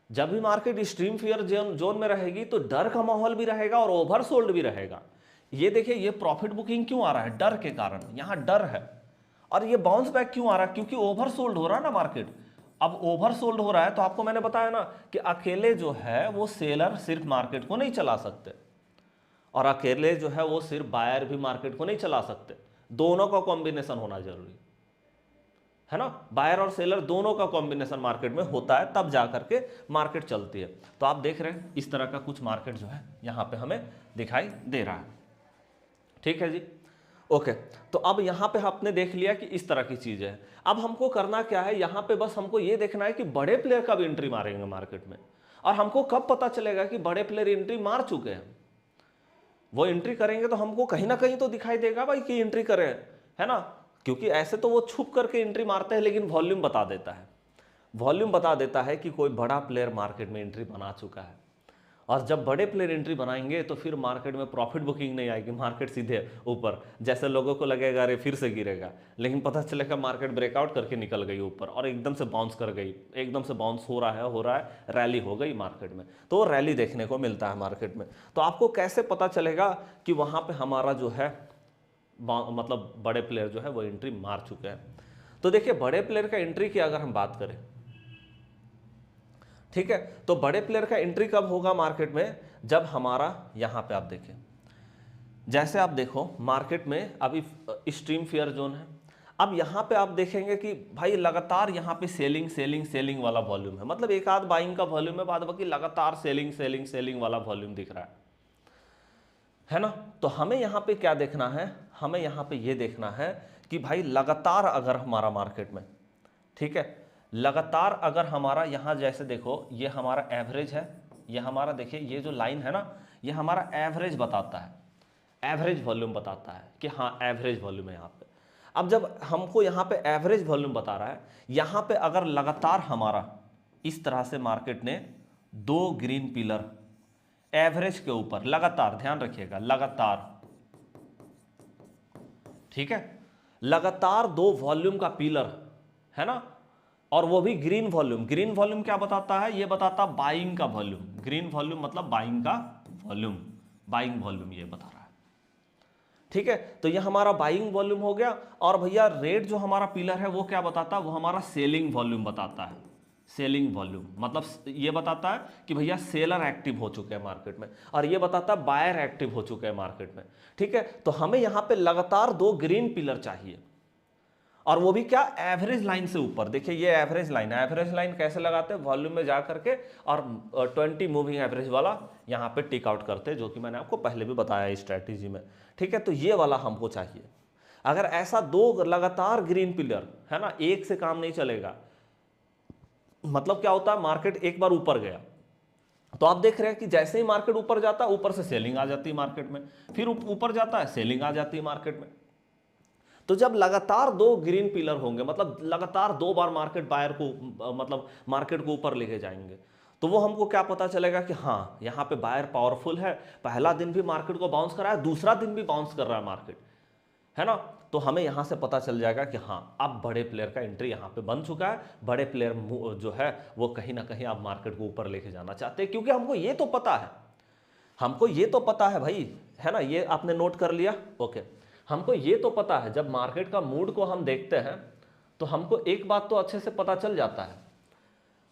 जब भी मार्केट स्ट्रीम फियर जोन में रहेगी तो डर का माहौल भी रहेगा और ओवरसोल्ड भी रहेगा। ये देखिए ये प्रॉफिट बुकिंग क्यों आ रहा है, डर के कारण, यहां डर है, और ये बाउंस बैक क्यों आ रहा है, क्योंकि ओवरसोल्ड हो रहा है ना मार्केट। अब ओवरसोल्ड हो रहा है तो आपको मैंने बताया ना कि अकेले जो है वो सेलर सिर्फ मार्केट को नहीं चला सकते, और अकेले जो है वो सिर्फ बायर भी मार्केट को नहीं चला सकते, दोनों का कॉम्बिनेशन होना जरूरी है ना। बायर और सेलर दोनों का कॉम्बिनेशन मार्केट में होता है, तब जाकर के मार्केट चलती है। तो आप देख रहे हैं इस तरह का कुछ मार्केट जो है यहां पे हमें दिखाई दे रहा है, ठीक है जी। ओके, तो अब यहां पे आपने देख लिया कि इस तरह की चीज है। अब हमको करना क्या है, यहां पे बस हमको ये देखना है कि बड़े प्लेयर कब एंट्री मारेंगे मार्केट में, और हमको कब पता चलेगा कि बड़े प्लेयर एंट्री मार चुके हैं। वो एंट्री करेंगे तो हमको कहीं ना कहीं तो दिखाई देगा भाई कि एंट्री करे, है ना। क्योंकि ऐसे तो वो छुप करके एंट्री मारते हैं, लेकिन वॉल्यूम बता देता है, वॉल्यूम बता देता है कि कोई बड़ा प्लेयर मार्केट में एंट्री बना चुका है। और जब बड़े प्लेयर एंट्री बनाएंगे तो फिर मार्केट में प्रॉफिट बुकिंग नहीं आएगी, मार्केट सीधे ऊपर, जैसे लोगों को लगेगा अरे फिर से गिरेगा, लेकिन पता चलेगा मार्केट ब्रेकआउट करके निकल गई ऊपर और एकदम से बाउंस कर गई, एकदम से बाउंस हो रहा है, रैली हो गई मार्केट में, तो वो रैली देखने को मिलता है मार्केट में। तो आपको कैसे पता चलेगा कि वहां पर हमारा जो है मतलब बड़े प्लेयर जो है वो एंट्री मार चुके हैं। तो देखिए बड़े प्लेयर का एंट्री की अगर हम बात करें, ठीक है, तो बड़े प्लेयर का एंट्री कब होगा मार्केट में, जब हमारा यहां पे आप देखें, जैसे आप देखो मार्केट में अभी स्ट्रीम फियर जोन है, अब यहां पे आप देखेंगे कि भाई लगातार यहां पे सेलिंग सेलिंग सेलिंग वाला वॉल्यूम है, मतलब एक आध बाइंग का वॉल्यूम है, बाद बाकी लगातार सेलिंग सेलिंग सेलिंग वाला वॉल्यूम दिख रहा है ना। तो हमें यहां पे क्या देखना है, हमें यहां पे ये देखना है कि भाई लगातार अगर हमारा मार्केट में, ठीक है, लगातार अगर हमारा यहां जैसे देखो ये हमारा एवरेज है, ये हमारा देखिए ये जो लाइन है ना, ये हमारा एवरेज बताता है, एवरेज वॉल्यूम बताता है कि हाँ एवरेज वॉल्यूम है यहाँ पे। अब जब हमको यहाँ पे एवरेज वॉल्यूम बता रहा है, यहाँ पे अगर लगातार हमारा इस तरह से मार्केट ने दो ग्रीन पिलर एवरेज के ऊपर लगातार, ध्यान रखिएगा लगातार, ठीक है, लगातार दो वॉल्यूम का पिलर है ना, और वो भी ग्रीन वॉल्यूम। ग्रीन वॉल्यूम क्या बताता है, ये बताता बाइंग का वॉल्यूम, ग्रीन वॉल्यूम मतलब बाइंग का वॉल्यूम, बाइंग वॉल्यूम ये बता रहा है, ठीक है। तो ये हमारा बाइंग वॉल्यूम हो गया। और भैया रेड जो हमारा पिलर है वो क्या बताता है, वो हमारा सेलिंग वॉल्यूम बताता है, सेलिंग वॉल्यूम मतलब ये बताता है कि भैया सेलर एक्टिव हो चुके हैं मार्केट में, और ये बताता है बायर एक्टिव हो चुके हैं मार्केट में, ठीक है। तो हमें यहां पे लगातार दो ग्रीन पिलर चाहिए, और वो भी क्या, एवरेज लाइन से ऊपर। देखिए ये एवरेज लाइन है, एवरेज लाइन कैसे लगाते हैं, वॉल्यूम में जा करके और 20 मूविंग एवरेज वाला यहाँ पे टिक आउट करते हैं, जो कि मैंने आपको पहले भी बताया स्ट्रैटेजी में, ठीक है। तो ये वाला हमको चाहिए। अगर ऐसा दो लगातार ग्रीन पिलर है ना, एक से काम नहीं चलेगा। मतलब क्या होता है, मार्केट एक बार ऊपर गया, तो आप देख रहे हैं कि जैसे ही मार्केट ऊपर जाता है ऊपर से सेलिंग आ जाती है मार्केट में, फिर ऊपर जाता है सेलिंग आ जाती है मार्केट में। तो जब लगातार दो ग्रीन पिलर होंगे, मतलब लगातार दो बार मार्केट बायर को मतलब मार्केट को ऊपर लेके जाएंगे, तो वो हमको क्या पता चलेगा कि हाँ यहाँ पे बायर पावरफुल है, पहला दिन भी मार्केट को बाउंस करा है, दूसरा दिन भी बाउंस कर रहा है मार्केट, है ना। तो हमें यहां से पता चल जाएगा कि हाँ अब बड़े प्लेयर का एंट्री यहां पे बन चुका है, बड़े प्लेयर जो है वो कहीं ना कहीं आप मार्केट को ऊपर लेके जाना चाहते हैं, क्योंकि हमको ये तो पता है, हमको ये तो पता है भाई, है ना। ये आपने नोट कर लिया, ओके। हमको ये तो पता है, जब मार्केट का मूड को हम देखते हैं तो हमको एक बात तो अच्छे से पता चल जाता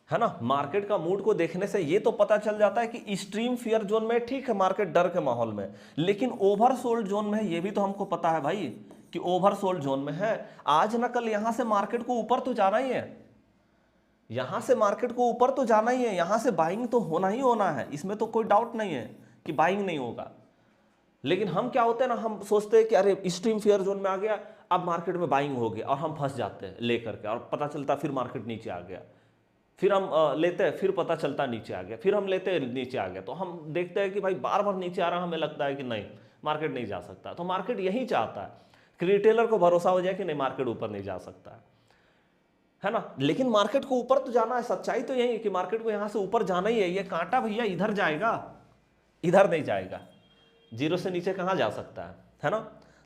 है ना। मार्केट का मूड को देखने से ये तो पता चल जाता है कि एक्सट्रीम फियर जोन में ठीक है मार्केट डर के माहौल में, लेकिन ओवरसोल्ड जोन में ये भी तो हमको पता है भाई कि ओवरसोल्ड जोन में है। आज ना कल यहां से मार्केट को ऊपर तो जाना ही है, यहां से मार्केट को ऊपर तो जाना ही है, यहां से बाइंग तो होना ही होना है, इसमें तो कोई डाउट नहीं है कि बाइंग नहीं होगा। लेकिन हम क्या होते हैं ना, हम सोचते हैं कि अरे एक्सट्रीम फियर जोन में आ गया, अब मार्केट में बाइंग हो गया, और हम फंस जाते हैं लेकर के, और पता चलता फिर मार्केट नीचे आ गया, फिर हम लेते हैं, फिर पता चलता नीचे आ गया, फिर हम लेते हैं नीचे आ गया। तो हम देखते हैं कि भाई बार बार नीचे आ रहा, हमें लगता है कि नहीं मार्केट नहीं जा सकता। तो मार्केट यही चाहता है कि रिटेलर को भरोसा हो जाए कि नहीं मार्केट ऊपर नहीं जा सकता है ना। लेकिन मार्केट को ऊपर तो जाना है, सच्चाई तो यही है कि मार्केट को यहां से ऊपर जाना ही है। ये कांटा भैया इधर जाएगा, इधर नहीं जाएगा, जीरो से नीचे कहां जा सकता है ना।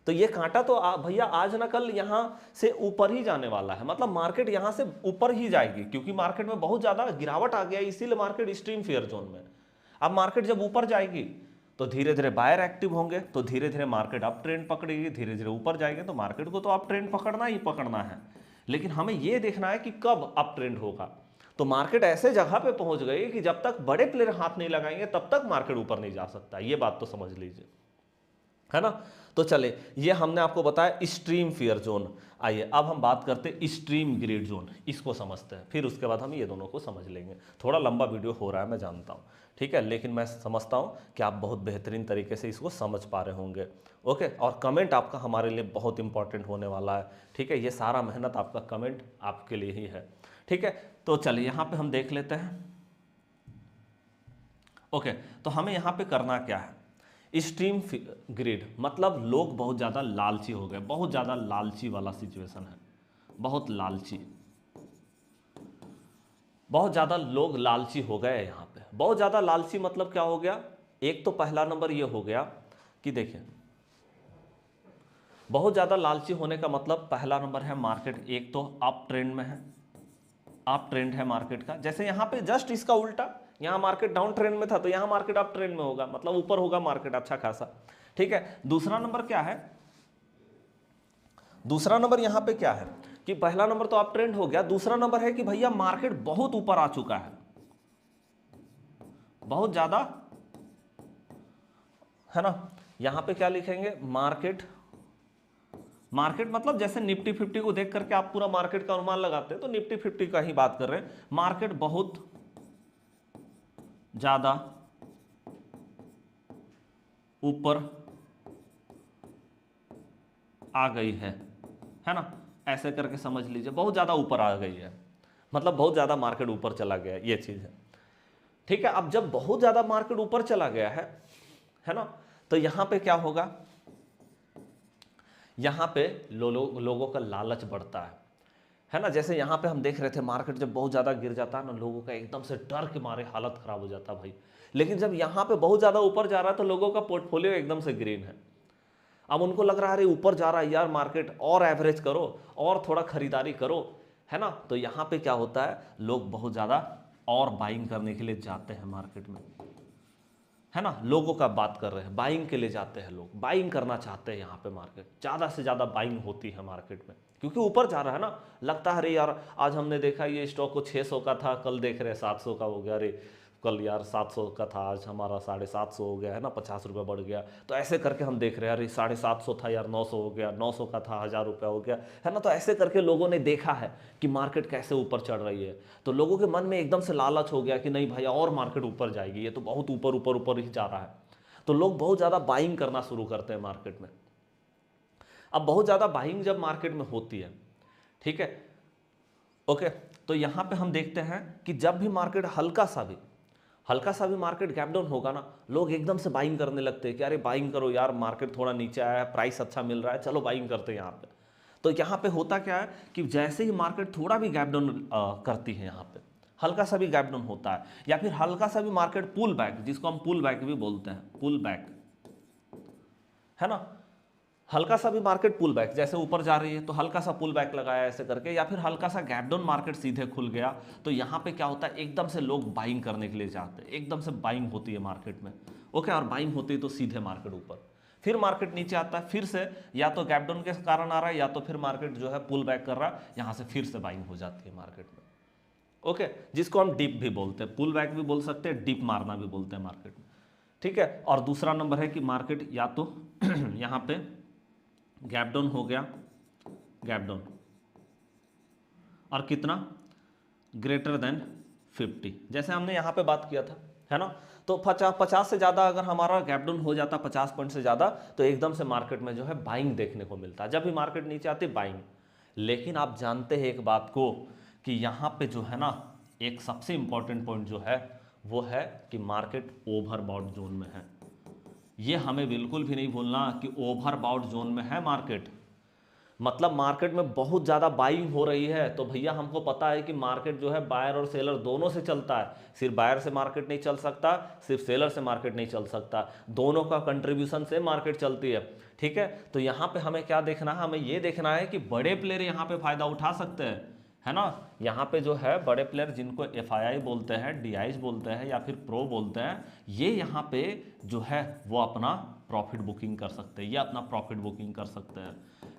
तो ये कांटा तो भैया आज ना कल यहां से ऊपर ही जाने वाला है, मतलब मार्केट यहां से ऊपर ही जाएगी, क्योंकि मार्केट में बहुत ज्यादा गिरावट आ गया, इसीलिए मार्केट एक्सट्रीम फियर जोन में। अब मार्केट जब ऊपर जाएगी तो धीरे धीरे बायर एक्टिव होंगे, तो धीरे धीरे मार्केट अप ट्रेंड पकड़ेगी, धीरे धीरे ऊपर जाएंगे, तो मार्केट को तो अप ट्रेंड पकड़ना ही पकड़ना है। लेकिन हमें यह देखना है कि कब अप ट्रेंड होगा। तो मार्केट ऐसे जगह पे पहुंच गई कि जब तक बड़े प्लेयर हाथ नहीं लगाएंगे तब तक मार्केट ऊपर नहीं जा सकता, ये बात तो समझ लीजिए, है ना। तो चले, ये हमने आपको बताया एक्सट्रीम फियर जोन। आइए अब हम बात करते हैं एक्सट्रीम ग्रीड जोन, इसको समझते हैं, फिर उसके बाद हम ये दोनों को समझ लेंगे। थोड़ा लंबा वीडियो हो रहा है मैं जानता हूँ, ठीक है, लेकिन मैं समझता हूँ कि आप बहुत बेहतरीन तरीके से इसको समझ पा रहे होंगे, ओके। और कमेंट आपका हमारे लिए बहुत इंपॉर्टेंट होने वाला है, ठीक है। ये सारा मेहनत आपका कमेंट आपके लिए ही है, ठीक है। तो चलिए यहाँ पे हम देख लेते हैं, ओके। तो हमें यहाँ पे करना क्या है, एक्सट्रीम ग्रिड मतलब लोग बहुत ज़्यादा लालची हो गए, बहुत ज़्यादा लालची वाला सिचुएशन है, बहुत लालची, बहुत ज़्यादा लोग लालची हो गए यहाँ पे। बहुत ज़्यादा लालची मतलब क्या हो गया, एक तो पहला नंबर ये हो गया कि देखिए बहुत ज़्यादा लालची होने का मतलब पहला नंबर है मार्केट एक तो अप ट्रेंड में है, अप ट्रेंड है मार्केट का। जैसे यहाँ पे जस्ट इसका उल्टा, यहाँ मार्केट डाउन ट्रेंड में था तो यहाँ मार्केट अप ट्रेंड में होगा, मतलब ऊपर होगा मार्केट अच्छा खासा, ठीक है। दूसरा नंबर क्या है, दूसरा नंबर यहाँ पे क्या है कि पहला नंबर तो अप ट्रेंड हो गया, दूसरा नंबर है कि भैया मार्केट बहुत ऊपर आ चुका है, बहुत ज्यादा, है ना। यहां पे क्या लिखेंगे, मार्केट, मार्केट मतलब जैसे निफ्टी 50 को देख करके आप पूरा मार्केट का अनुमान लगाते हैं, तो निफ्टी 50 का ही बात कर रहे हैं। मार्केट बहुत ज्यादा ऊपर आ गई है ना, ऐसे करके समझ लीजिए, बहुत ज्यादा ऊपर आ गई है, मतलब बहुत ज्यादा मार्केट ऊपर चला गया, ये चीज है, ठीक है। अब जब बहुत ज्यादा मार्केट ऊपर चला गया है ना, तो यहां पे क्या होगा, यहां पे लोगों का लालच बढ़ता है ना। जैसे यहां पे हम देख रहे थे मार्केट जब बहुत ज्यादा गिर जाता है ना, लोगों का एकदम से डर के मारे हालत खराब हो जाता है भाई। लेकिन जब यहां पे बहुत ज्यादा ऊपर जा रहा है तो लोगों का पोर्टफोलियो एकदम से ग्रीन है। अब उनको लग रहा है अरे ऊपर जा रहा है यार मार्केट, और एवरेज करो और थोड़ा खरीदारी करो, है ना। तो यहां पे क्या होता है, लोग बहुत ज्यादा और बाइंग करने के लिए जाते हैं मार्केट में, है ना। लोगों का बात कर रहे हैं, बाइंग के लिए जाते हैं लोग, बाइंग करना चाहते हैं यहाँ पे, मार्केट ज़्यादा से ज़्यादा बाइंग होती है मार्केट में, क्योंकि ऊपर जा रहा है ना। लगता है अरे यार आज हमने देखा ये स्टॉक को 600 का था, कल देख रहे हैं 700 का हो गया, अरे कल यार 700 का था, आज हमारा 750 हो गया, है ना, 50 रुपये बढ़ गया। तो ऐसे करके हम देख रहे हैं अरे 750 था यार 900 हो गया, 900 का था 1000 रुपया हो गया, है ना। तो ऐसे करके लोगों ने देखा है कि मार्केट कैसे ऊपर चढ़ रही है, तो लोगों के मन में एकदम से लालच हो गया कि नहीं भाई और मार्केट ऊपर जाएगी, ये तो बहुत ऊपर ऊपर ऊपर ही जा रहा है। तो लोग बहुत ज़्यादा बाइंग करना शुरू करते हैं मार्केट में। अब बहुत ज़्यादा बाइंग जब मार्केट में होती है, ठीक है, ओके, तो यहाँ पे हम देखते हैं कि जब भी मार्केट हल्का सा भी हल्का सा भी मार्केट गैप डाउन होगा ना, लोग एकदम से बाइंग करने लगते हैं कि अरे बाइंग करो यार, मार्केट थोड़ा नीचे आया है, प्राइस अच्छा मिल रहा है, चलो बाइंग करते हैं यहाँ पे। तो यहाँ पे होता क्या है कि जैसे ही मार्केट थोड़ा भी गैप डाउन करती है, यहाँ पे हल्का सा भी गैप डाउन होता है, या फिर हल्का सा भी मार्केट पुल बैक, जिसको हम पुल बैक भी बोलते हैं, पुल बैक, है ना, हल्का सा भी मार्केट पुल बैक, जैसे ऊपर जा रही है तो हल्का सा पुल बैक लगाया ऐसे करके, या फिर हल्का सा गैप डाउन मार्केट सीधे खुल गया, तो यहाँ पे क्या होता है, एकदम से लोग बाइंग करने के लिए जाते हैं, एकदम से बाइंग होती है मार्केट में। ओके, और बाइंग होती है तो सीधे मार्केट ऊपर, फिर मार्केट नीचे आता है, फिर से या तो गैप डाउन के कारण आ रहा है, या तो फिर मार्केट जो है पुल बैक कर रहा है, यहाँ से फिर से बाइंग हो जाती है मार्केट में। ओके, जिसको हम डिप भी बोलते हैं, पुल बैक भी बोल सकते हैं, डिप मारना भी बोलते हैं मार्केट में। ठीक है, और दूसरा नंबर है कि मार्केट या तो यहाँ पे गैप डाउन हो गया, गैप डाउन, और कितना, ग्रेटर देन 50, जैसे हमने यहाँ पे बात किया था, है ना। तो 50 से ज़्यादा अगर हमारा गैप डाउन हो जाता 50 पॉइंट से ज़्यादा, तो एकदम से मार्केट में जो है बाइंग देखने को मिलता है, जब भी मार्केट नीचे आती बाइंग। लेकिन आप जानते हैं एक बात को कि यहाँ पे जो है ना, एक सबसे इंपॉर्टेंट पॉइंट जो है वो है कि मार्केट ओवरबॉट जोन में है। ये हमें बिल्कुल भी नहीं भूलना कि ओवरबॉट जोन में है मार्केट, मतलब मार्केट में बहुत ज़्यादा बाइंग हो रही है। तो भैया हमको पता है कि मार्केट जो है बायर और सेलर दोनों से चलता है, सिर्फ बायर से मार्केट नहीं चल सकता, सिर्फ सेलर से मार्केट नहीं चल सकता, दोनों का कंट्रीब्यूशन से मार्केट चलती है। ठीक है, तो यहाँ पे हमें क्या देखना है, हमें ये देखना है कि बड़े प्लेयर यहाँ पे फायदा उठा सकते हैं, है ना। यहाँ पे जो है बड़े प्लेयर, जिनको FII बोलते हैं, DIs बोलते हैं, या फिर प्रो बोलते हैं, ये यहाँ पे जो है वो अपना प्रॉफिट बुकिंग कर सकते हैं, ये अपना प्रॉफिट बुकिंग कर सकते हैं,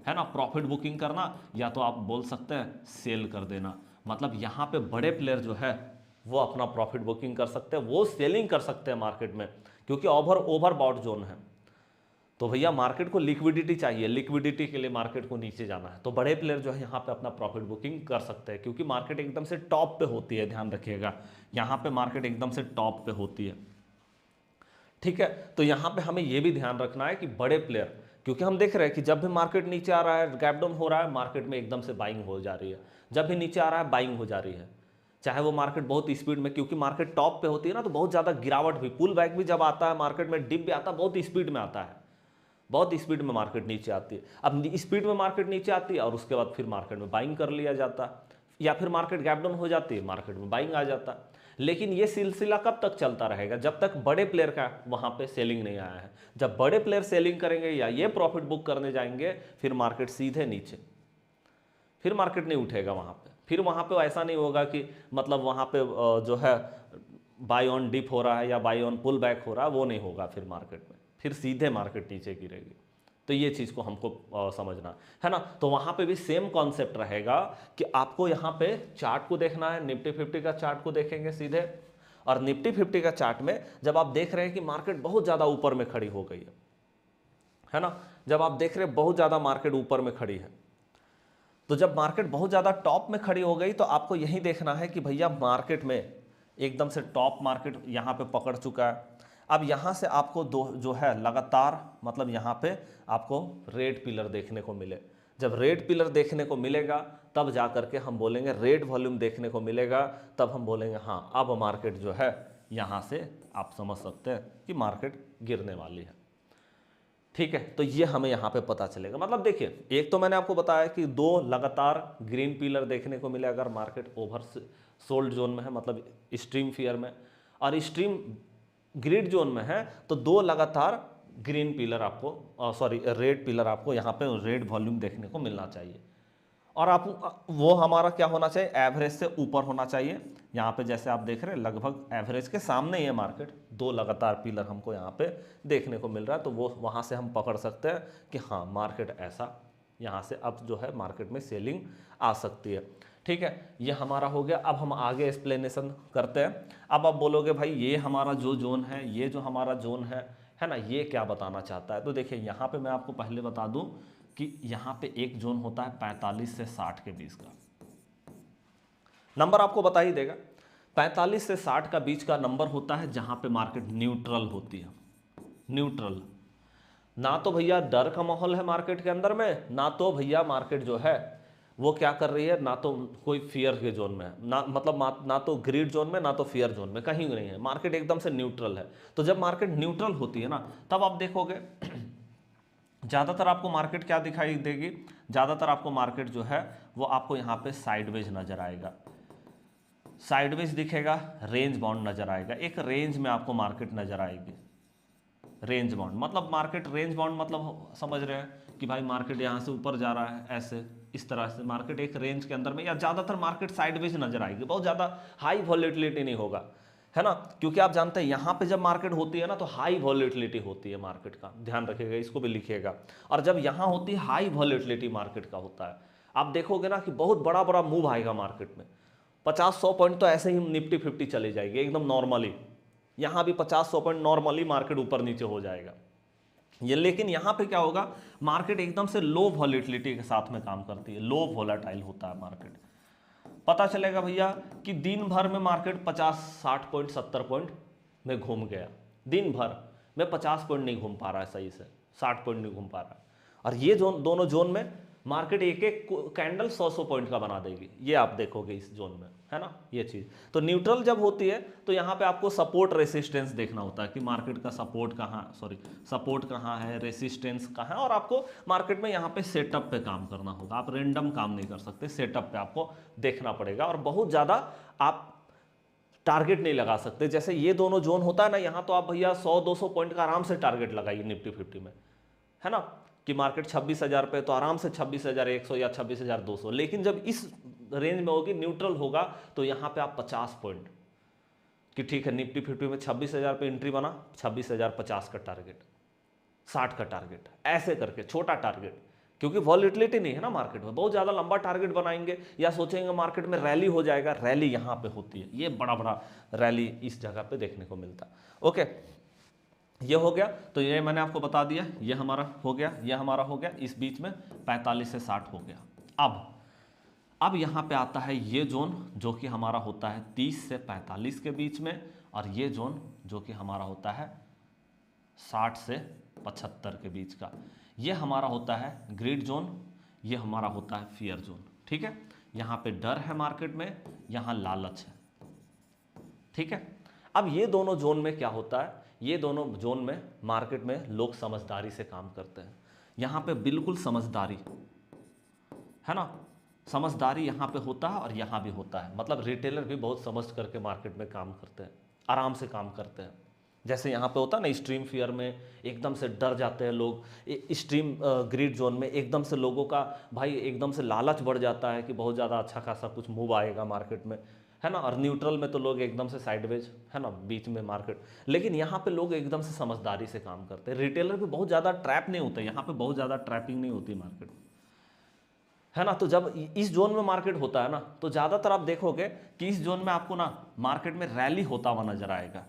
है ना। प्रॉफिट बुकिंग करना, या तो आप बोल सकते हैं सेल कर देना, मतलब यहाँ पे बड़े प्लेयर जो है वो अपना प्रॉफिट बुकिंग कर सकते हैं, वो सेलिंग कर सकते हैं मार्केट में, क्योंकि ओवरबॉट जोन है। तो भैया मार्केट को लिक्विडिटी चाहिए, लिक्विडिटी के लिए मार्केट को नीचे जाना है, तो बड़े प्लेयर जो है यहाँ पे अपना प्रॉफिट बुकिंग कर सकते हैं, क्योंकि मार्केट एकदम से टॉप पे होती है, ध्यान रखिएगा, यहाँ पे मार्केट एकदम से टॉप पे होती है। ठीक है, तो यहाँ पे हमें ये भी ध्यान रखना है कि बड़े प्लेयर, क्योंकि हम देख रहे हैं कि जब भी मार्केट नीचे आ रहा है, गैप डाउन हो रहा है, मार्केट में एकदम से बाइंग हो जा रही है, जब भी नीचे आ रहा है बाइंग हो जा रही है, चाहे वो मार्केट बहुत स्पीड में, क्योंकि मार्केट टॉप पे होती है ना, तो बहुत ज़्यादा गिरावट भी, पुल बैक भी जब आता है मार्केट में, डिप भी आता है, बहुत स्पीड में आता है, बहुत स्पीड में मार्केट नीचे आती है। अब स्पीड में मार्केट नीचे आती है और उसके बाद फिर मार्केट में बाइंग कर लिया जाता है, या फिर मार्केट गैप डाउन हो जाती है, मार्केट में बाइंग आ जाता है। लेकिन ये सिलसिला कब तक चलता रहेगा, जब तक बड़े प्लेयर का वहां पे सेलिंग नहीं आया है। जब बड़े प्लेयर सेलिंग करेंगे या ये प्रॉफिट बुक करने जाएंगे, फिर मार्केट सीधे नीचे, फिर मार्केट नहीं उठेगा वहां पे, फिर वहां पे ऐसा नहीं होगा कि मतलब वहां पे जो है बाय ऑन डिप हो रहा है या बाय ऑन पुल बैक हो रहा है, वो नहीं होगा फिर मार्केट में, फिर सीधे मार्केट नीचे गिरेगी। तो ये चीज़ को हमको समझना है ना। तो वहाँ पे भी सेम कॉन्सेप्ट रहेगा कि आपको यहाँ पे चार्ट को देखना है, निफ्टी 50 का चार्ट को देखेंगे सीधे, और निफ्टी 50 का चार्ट में जब आप देख रहे हैं कि मार्केट बहुत ज़्यादा ऊपर में खड़ी हो गई है ना, जब आप देख रहे हैं बहुत ज़्यादा मार्केट ऊपर में खड़ी है, तो जब मार्केट बहुत ज़्यादा टॉप में खड़ी हो गई, तो आपको यही देखना है कि भैया मार्केट में एकदम से टॉप मार्केट यहाँ पे पकड़ चुका है। अब यहाँ से आपको दो जो है लगातार, मतलब यहाँ पे आपको रेड पिलर देखने को मिले, जब रेड पिलर देखने को मिलेगा तब जा करके हम बोलेंगे, रेड वॉल्यूम देखने को मिलेगा तब हम बोलेंगे हाँ अब मार्केट जो है यहाँ से आप समझ सकते हैं कि मार्केट गिरने वाली है। ठीक है, तो ये हमें यहाँ पे पता चलेगा। मतलब देखिए, एक तो मैंने आपको बताया कि दो लगातार ग्रीन पिलर देखने को मिले अगर मार्केट ओवर सोल्ड जोन में है, मतलब स्ट्रीम फियर में, और स्ट्रीम ग्रिड जोन में है, तो दो लगातार ग्रीन पिलर आपको रेड पिलर आपको यहाँ पे रेड वॉल्यूम देखने को मिलना चाहिए। और आप वो हमारा क्या होना चाहिए, एवरेज से ऊपर होना चाहिए। यहाँ पे जैसे आप देख रहे हैं लगभग एवरेज के सामने ही है मार्केट, दो लगातार पिलर हमको यहाँ पे देखने को मिल रहा है, तो वो वहाँ से हम पकड़ सकते हैं कि हाँ मार्केट ऐसा यहाँ से अब जो है मार्केट में सेलिंग आ सकती है। ठीक है, ये हमारा हो गया। अब हम आगे एक्सप्लेनेशन करते हैं। अब आप बोलोगे भाई ये हमारा जो जोन है, ये जो हमारा जोन है ना, ये क्या बताना चाहता है। तो देखिए यहाँ पे मैं आपको पहले बता दूं कि यहाँ पे एक जोन होता है 45 से 60 के बीच का, नंबर आपको बता ही देगा। 45 से 60 का बीच का नंबर होता है जहाँ पे मार्केट न्यूट्रल होती है। न्यूट्रल, ना तो भैया डर का माहौल है मार्केट के अंदर में, ना तो भैया मार्केट जो है वो क्या कर रही है, ना तो कोई फियर के जोन में है, ना मतलब ना तो ग्रीड जोन में, ना तो फियर जोन में, कहीं नहीं है, मार्केट एकदम से न्यूट्रल है। तो जब मार्केट न्यूट्रल होती है ना, तब आप देखोगे ज़्यादातर आपको मार्केट क्या दिखाई देगी, ज़्यादातर आपको मार्केट जो है वो आपको यहाँ पे साइडवेज नजर आएगा, साइडवेज दिखेगा, रेंज बाउंड नजर आएगा, एक रेंज में आपको मार्केट नजर आएगी। रेंज बाउंड मतलब मार्केट रेंज बाउंड मतलब समझ रहे हैं कि भाई मार्केट यहाँ से ऊपर जा रहा है, ऐसे इस तरह से मार्केट एक रेंज के अंदर में, या ज़्यादातर मार्केट साइडवेज नजर आएगी, बहुत ज़्यादा हाई वॉलेटिलिटी नहीं होगा, है ना, क्योंकि आप जानते हैं यहाँ पे जब मार्केट होती है ना तो हाई वॉलेटिलिटी होती है मार्केट का, ध्यान रखिएगा, इसको भी लिखिएगा। और जब यहाँ होती है हाई वॉलेटिलिटी मार्केट का होता है, आप देखोगे ना कि बहुत बड़ा बड़ा मूव आएगा मार्केट में, 50-100 पॉइंट तो ऐसे ही निफ्टी 50 चली जाएगी एकदम नॉर्मली, यहाँ भी 50-100 पॉइंट नॉर्मली मार्केट ऊपर नीचे हो जाएगा ये। लेकिन यहाँ पे क्या होगा, मार्केट एकदम से लो वॉलेटिलिटी के साथ में काम करती है, लो वोलाटाइल होता है मार्केट। पता चलेगा भैया कि दिन भर में मार्केट 50-60 पॉइंट 70 पॉइंट में घूम गया, दिन भर में 50 पॉइंट नहीं घूम पा रहा है सही से, 60 पॉइंट नहीं घूम पा रहा है। और ये दोनों जोन में मार्केट एक एक कैंडल 100-100 पॉइंट का बना देगी, ये आप देखोगे इस जोन में, है ना ये चीज। तो न्यूट्रल जब होती है तो यहाँ पे आपको सपोर्ट रेसिस्टेंस देखना होता है कि मार्केट का सपोर्ट कहाँ है, रेसिस्टेंस कहाँ है, और आपको मार्केट में यहाँ पे सेटअप पे काम करना होगा, आप रेंडम काम नहीं कर सकते, सेटअप पे आपको देखना पड़ेगा। और बहुत ज़्यादा आप टारगेट नहीं लगा सकते, जैसे ये दोनों जोन होता है ना, यहाँ तो आप भैया 100-200 पॉइंट का आराम से टारगेट लगाइए निफ्टी 50 में, है ना, कि मार्केट 26,000 पे तो आराम से 26,100 या 26,200। लेकिन जब इस रेंज में होगी, न्यूट्रल होगा, तो यहाँ पे आप 50 पॉइंट कि ठीक है निफ्टी 50 में 26,000 पे एंट्री बना, 26,050 का टारगेट, 60 का टारगेट, ऐसे करके छोटा टारगेट, क्योंकि वॉलेटिलिटी नहीं है ना मार्केट में। बहुत ज़्यादा लंबा टारगेट बनाएंगे या सोचेंगे मार्केट में रैली हो जाएगा, रैली यहाँ पे होती है, ये बड़ा बड़ा रैली इस जगह पे देखने को मिलता है। ओके, ये हो गया, तो ये मैंने आपको बता दिया, ये हमारा हो गया, ये हमारा हो गया, इस बीच में 45 से 60 हो गया। अब यहाँ पे आता है ये जोन जो कि हमारा होता है 30 से 45 के बीच में, और ये जोन जो कि हमारा होता है 60 से 75 के बीच का, ये हमारा होता है ग्रिड जोन, ये हमारा होता है फियर जोन। ठीक है, यहाँ पे डर है मार्केट में, यहाँ लालच है। ठीक है, अब ये दोनों जोन में क्या होता है, ये दोनों जोन में मार्केट में लोग समझदारी से काम करते हैं, यहाँ पे बिल्कुल समझदारी, है ना, समझदारी यहाँ पे होता है और यहाँ भी होता है, मतलब रिटेलर भी बहुत समझ करके मार्केट में काम करते हैं, आराम से काम करते हैं। जैसे यहाँ पे होता है ना स्ट्रीम फियर में एकदम से डर जाते हैं लोग, स्ट्रीम ग्रीड जोन में एकदम से लोगों का भाई एकदम से लालच बढ़ जाता है कि बहुत ज़्यादा अच्छा खासा कुछ मूव आएगा मार्केट में, है ना। और न्यूट्रल में तो लोग एकदम से साइडवेज, है ना, बीच में मार्केट। लेकिन यहाँ पे लोग एकदम से समझदारी से काम करते हैं, रिटेलर भी बहुत ज़्यादा ट्रैप नहीं होते, यहाँ पे बहुत ज़्यादा ट्रैपिंग नहीं होती मार्केट में, है ना। तो जब इस जोन में मार्केट होता है ना, तो ज़्यादातर आप देखोगे कि इस जोन में आपको ना मार्केट में रैली होता हुआ नजर आएगा,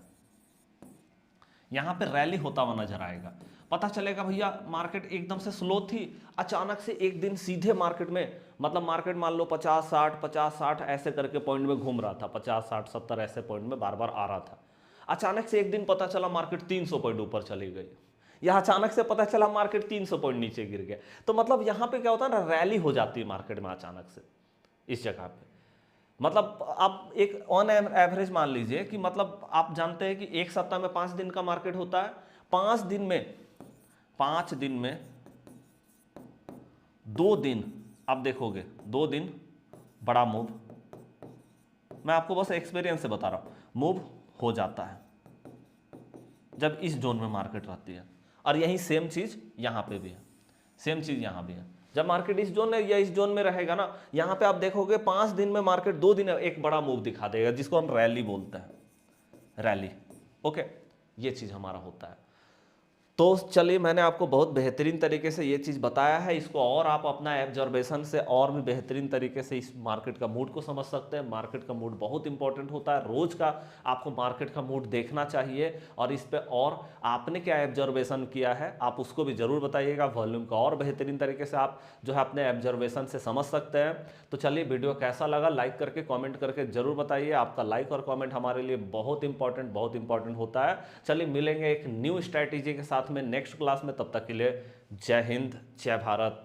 यहाँ पे रैली होता हुआ नजर आएगा। पता चलेगा भैया मार्केट एकदम से स्लो थी, अचानक से एक दिन सीधे मार्केट में, मतलब मार्केट मान लो 50-60 ऐसे करके पॉइंट में घूम रहा था, 50-60-70 ऐसे पॉइंट में बार बार आ रहा था। अचानक से एक दिन पता चला मार्केट 300 पॉइंट ऊपर चली गई, या अचानक से पता चला मार्केट 300 पॉइंट नीचे गिर गया। तो मतलब यहाँ पे क्या होता है ना, रैली हो जाती है मार्केट में अचानक से इस जगह पे। मतलब आप एक ऑन एवरेज मान लीजिए कि मतलब आप जानते हैं कि एक सप्ताह में 5 दिन का मार्केट होता है, 5 दिन में 2 दिन आप देखोगे, 2 दिन बड़ा मूव, मैं आपको बस एक्सपीरियंस से बता रहा हूं, मूव हो जाता है जब इस जोन में मार्केट रहती है। और यही सेम चीज यहां पे भी है, सेम चीज यहां भी है। जब मार्केट इस जोन में या इस जोन में रहेगा ना, यहां पे आप देखोगे 5 दिन में मार्केट 2 दिन एक बड़ा मूव दिखा देगा, जिसको हम रैली बोलते हैं, रैली। ओके, ये चीज हमारा होता है। तो चलिए, मैंने आपको बहुत बेहतरीन तरीके से ये चीज़ बताया है, इसको और आप अपना ऑब्जर्वेशन से और भी बेहतरीन तरीके से इस मार्केट का मूड को समझ सकते हैं। मार्केट का मूड बहुत इंपॉर्टेंट होता है, रोज का आपको मार्केट का मूड देखना चाहिए, और इस पे और आपने क्या ऑब्जर्वेशन किया है आप उसको भी जरूर बताइएगा। वॉल्यूम का और बेहतरीन तरीके से आप जो है अपने ऑब्जर्वेशन से समझ सकते हैं। तो चलिए, वीडियो कैसा लगा लाइक करके कॉमेंट करके जरूर बताइए। आपका लाइक और कॉमेंट हमारे लिए बहुत इंपॉर्टेंट होता है। चलिए, मिलेंगे एक न्यू स्ट्रैटेजी के साथ में नेक्स्ट क्लास में, तब तक के लिए जय हिंद, जय भारत।